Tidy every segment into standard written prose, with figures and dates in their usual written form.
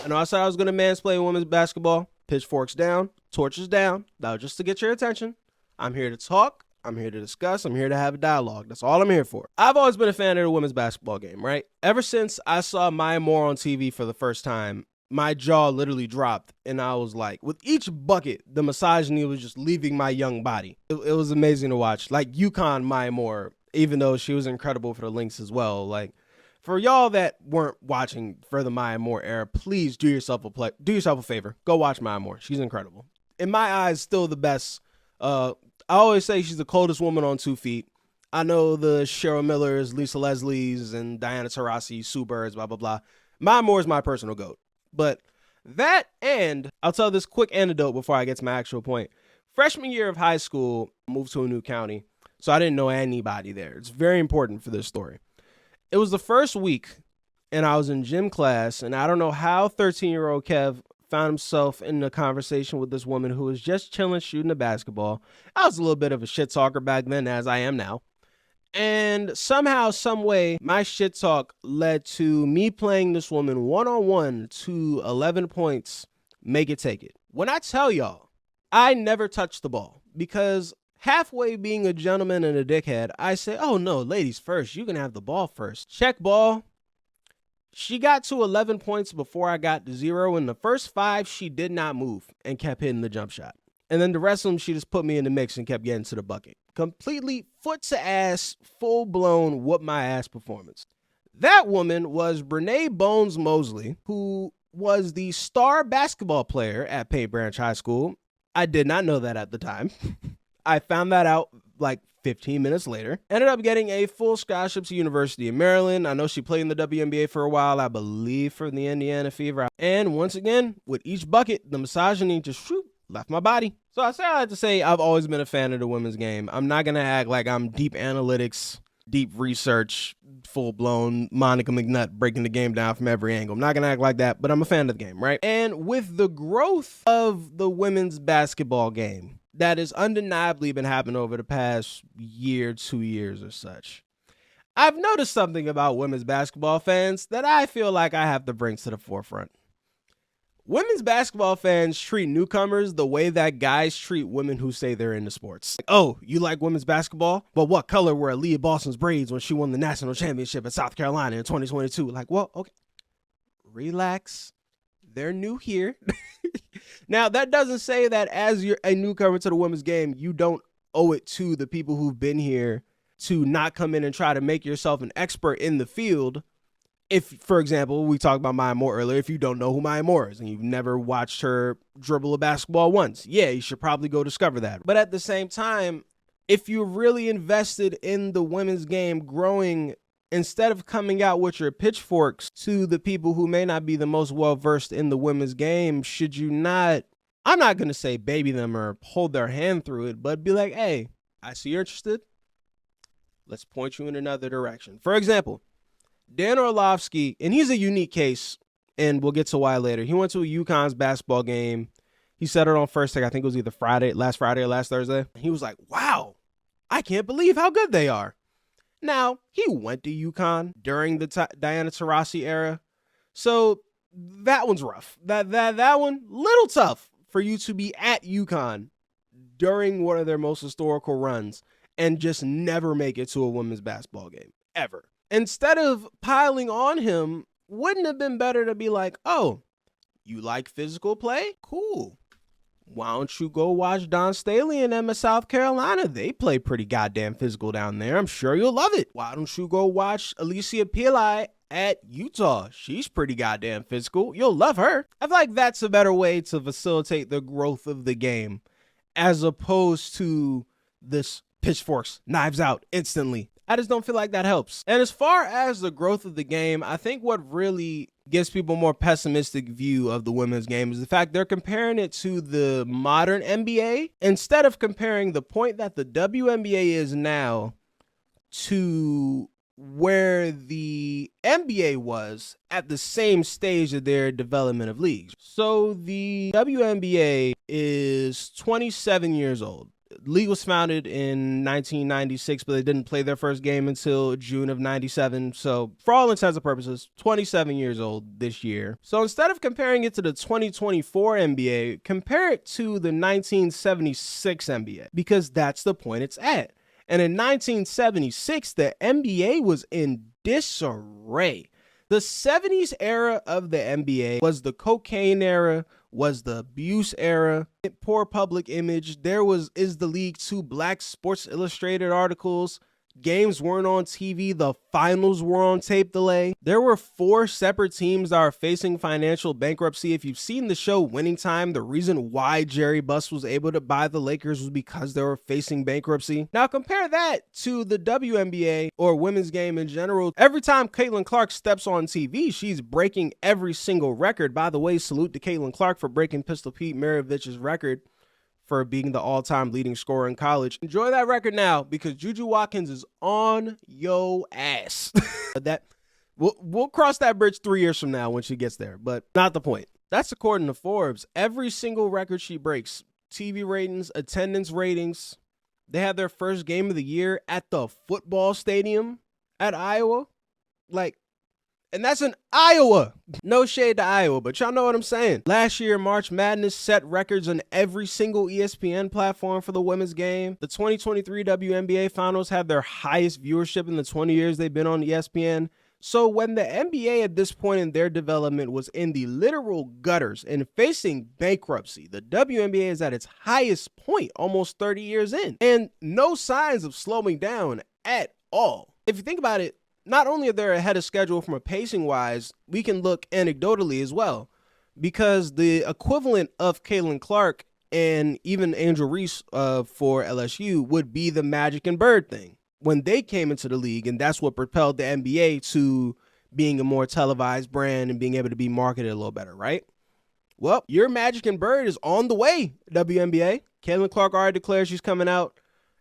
I know I said I was going to mansplain women's basketball. Pitchforks down, torches down. That was just to get your attention. I'm here to talk. I'm here to discuss. I'm here to have a dialogue. That's all I'm here for. I've always been a fan of the women's basketball game, right? Ever since I saw Maya Moore on TV for the first time, my jaw literally dropped, and I was like, with each bucket, the misogyny was just leaving my young body. It was amazing to watch. Like UConn Maya Moore, even though she was incredible for the Lynx as well. Like, for y'all that weren't watching for the Maya Moore era, please do yourself a favor. Go watch Maya Moore. She's incredible. In my eyes, still the best. I always say she's the coldest woman on 2 feet. I know the Cheryl Millers, Lisa Leslie's, and Diana Taurasi, Sue Birds, blah, blah, blah. Maya Moore is my personal GOAT. But that, and I'll tell this quick anecdote before I get to my actual point. Freshman year of high school, I moved to a new county, so I didn't know anybody there. It's very important for this story. It was the first week, and I was in gym class, and I don't know how 13-year-old Kev found himself in a conversation with this woman who was just chilling, shooting a basketball. I was a little bit of a shit talker back then, as I am now. And somehow, some way, my shit talk led to me playing this woman one-on-one to 11 points, make it, take it. When I tell y'all, I never touched the ball because halfway being a gentleman and a dickhead, I say, oh no, ladies first, you can have the ball first. Check ball. She got to 11 points before I got to 0. In the first 5, she did not move and kept hitting the jump shot. And then the rest of them, she just put me in the mix and kept getting to the bucket. Completely foot to ass, full-blown whoop my ass performance. That woman was Brene Bones Mosley, who was the star basketball player at Paint Branch High School. I did not know that at the time. I found that out like 15 minutes later. Ended up getting a full scholarship to University of Maryland. I know she played in the WNBA for a while, I believe, for the Indiana Fever. And once again, with each bucket, the misogyny just left my body. So I say I have to say I've always been a fan of the women's game. I'm not going to act like I'm deep analytics, deep research, full-blown Monica McNutt breaking the game down from every angle. I'm not going to act like that, but I'm a fan of the game, right? And with the growth of the women's basketball game, that has undeniably been happening over the past year, 2 years or such, I've noticed something about women's basketball fans that I feel like I have to bring to the forefront. Women's basketball fans treat newcomers the way that guys treat women who say they're into sports. Oh, you like women's basketball? Well, what color were Aaliyah Boston's braids when she won the national championship at South Carolina in 2022? Like, well, okay, relax. They're new here. Now, that doesn't say that as you're a newcomer to the women's game, you don't owe it to the people who've been here to not come in and try to make yourself an expert in the field. If, for example, we talked about Maya Moore earlier, if you don't know who Maya Moore is and you've never watched her dribble a basketball once, yeah, you should probably go discover that. But at the same time, if you're really invested in the women's game growing, instead of coming out with your pitchforks to the people who may not be the most well-versed in the women's game, should you not, I'm not going to say baby them or hold their hand through it, but be like, hey, I see you're interested. Let's point you in another direction. For example, Dan Orlovsky, and he's a unique case, and we'll get to why later. He went to a UConn's basketball game. He said it on First Take. I think it was either last Friday or last Thursday. He was like, wow, I can't believe how good they are. Now, he went to UConn during the Diana Taurasi era, so that one's rough. That one, little tough for you to be at UConn during one of their most historical runs and just never make it to a women's basketball game, ever. Instead of piling on him, wouldn't it have been better to be like, oh, you like physical play? Cool. Why don't you go watch Don Staley and them in South Carolina? They play pretty goddamn physical down there. I'm sure you'll love it. Why don't you go watch Alicia Pillai at Utah? She's pretty goddamn physical. You'll love her. I feel like that's a better way to facilitate the growth of the game as opposed to this pitchforks, knives out instantly. I just don't feel like that helps. And as far as the growth of the game, I think what really gives people a more pessimistic view of the women's game is the fact they're comparing it to the modern NBA instead of comparing the point that the WNBA is now to where the NBA was at the same stage of their development of leagues. So the WNBA is 27 years old. League was founded in 1996, but they didn't play their first game until June of 97. So for all intents and purposes, 27 years old this year. So instead of comparing it to the 2024 NBA, compare it to the 1976 NBA, because that's the point it's at. And in 1976, the NBA was in disarray. The 70s era of the NBA was the cocaine era, was the abuse era, poor public image. Is the League two black Sports Illustrated articles. Games weren't on TV. The finals were on tape delay. There were 4 separate teams that are facing financial bankruptcy. If you've seen the show Winning Time, the reason why Jerry Buss was able to buy the Lakers was because they were facing bankruptcy. Now compare that to the WNBA or women's game in general. Every time Caitlin Clark steps on TV, she's breaking every single record. By the way, salute to Caitlin Clark for breaking Pistol Pete Maravich's record for being the all-time leading scorer in college. Enjoy that record now, because Juju Watkins is on yo ass. We'll cross that bridge 3 years from now when she gets there, but not the point. That's according to Forbes. Every single record she breaks, TV ratings, attendance ratings, they had their first game of the year at the football stadium at Iowa. And that's in Iowa. No shade to Iowa, but y'all know what I'm saying. Last year, March Madness set records on every single ESPN platform for the women's game. The 2023 WNBA Finals had their highest viewership in the 20 years they've been on ESPN. So when the NBA at this point in their development was in the literal gutters and facing bankruptcy, the WNBA is at its highest point almost 30 years in. And no signs of slowing down at all. If you think about it, not only are they ahead of schedule from a pacing wise, we can look anecdotally as well, because the equivalent of Caitlin Clark and even Angel Reese for LSU would be the Magic and Bird thing when they came into the league. And that's what propelled the NBA to being a more televised brand and being able to be marketed a little better, right? Well, your Magic and Bird is on the way, WNBA. Caitlin Clark already declared she's coming out.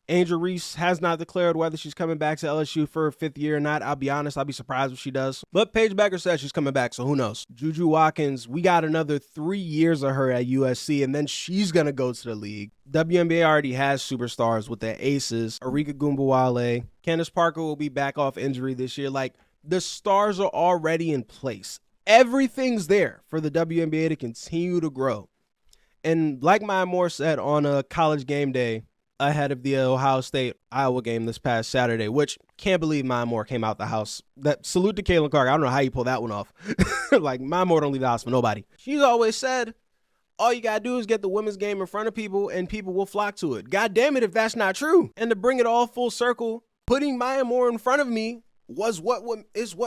Angel Reese has not declared whether she's coming back to LSU for her 5th year or not. I'll be honest, I'll be surprised if she does. But Paige Becker says she's coming back, so who knows? Juju Watkins, we got another 3 years of her at USC, and then she's going to go to the league. WNBA already has superstars with their aces. Arika Gumbawale. Candace Parker will be back off injury this year. The stars are already in place. Everything's there for the WNBA to continue to grow. And like Maya Moore said on a College Game Day, ahead of the Ohio State-Iowa game this past Saturday, which can't believe Maya Moore came out the house. That salute to Caitlin Clark. I don't know how you pull that one off. Maya Moore don't leave the house for nobody. She's always said, all you gotta do is get the women's game in front of people and people will flock to it. God damn it if that's not true. And to bring it all full circle, putting Maya Moore in front of me was what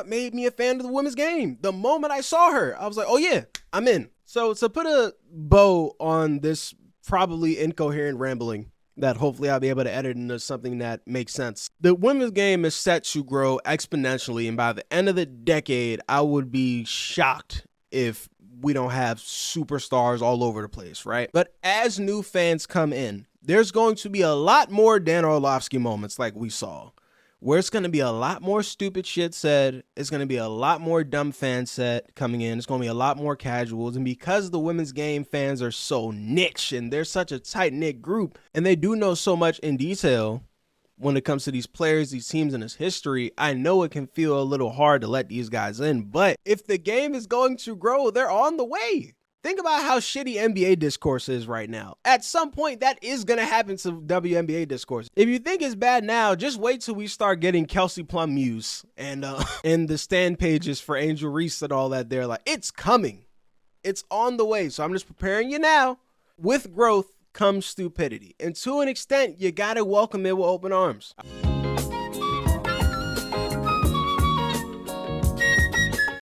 made me a fan of the women's game. The moment I saw her, I was like, oh yeah, I'm in. So to put a bow on this probably incoherent rambling, that hopefully I'll be able to edit into something that makes sense. The women's game is set to grow exponentially, and by the end of the decade, I would be shocked if we don't have superstars all over the place, right? But as new fans come in, there's going to be a lot more Dan Orlovsky moments like we saw, where it's going to be a lot more stupid shit said. It's going to be a lot more dumb fans set coming in. It's going to be a lot more casuals. And because the women's game fans are so niche and they're such a tight-knit group, and they do know so much in detail when it comes to these players, these teams, and this history, I know it can feel a little hard to let these guys in. But if the game is going to grow, they're on the way. Think about how shitty NBA discourse is right now. At some point, that is going to happen to WNBA discourse. If you think it's bad now, just wait till we start getting Kelsey Plum Muse and the stand pages for Angel Reese and all that. They're it's coming. It's on the way. So I'm just preparing you now. With growth comes stupidity. And to an extent, you got to welcome it with open arms.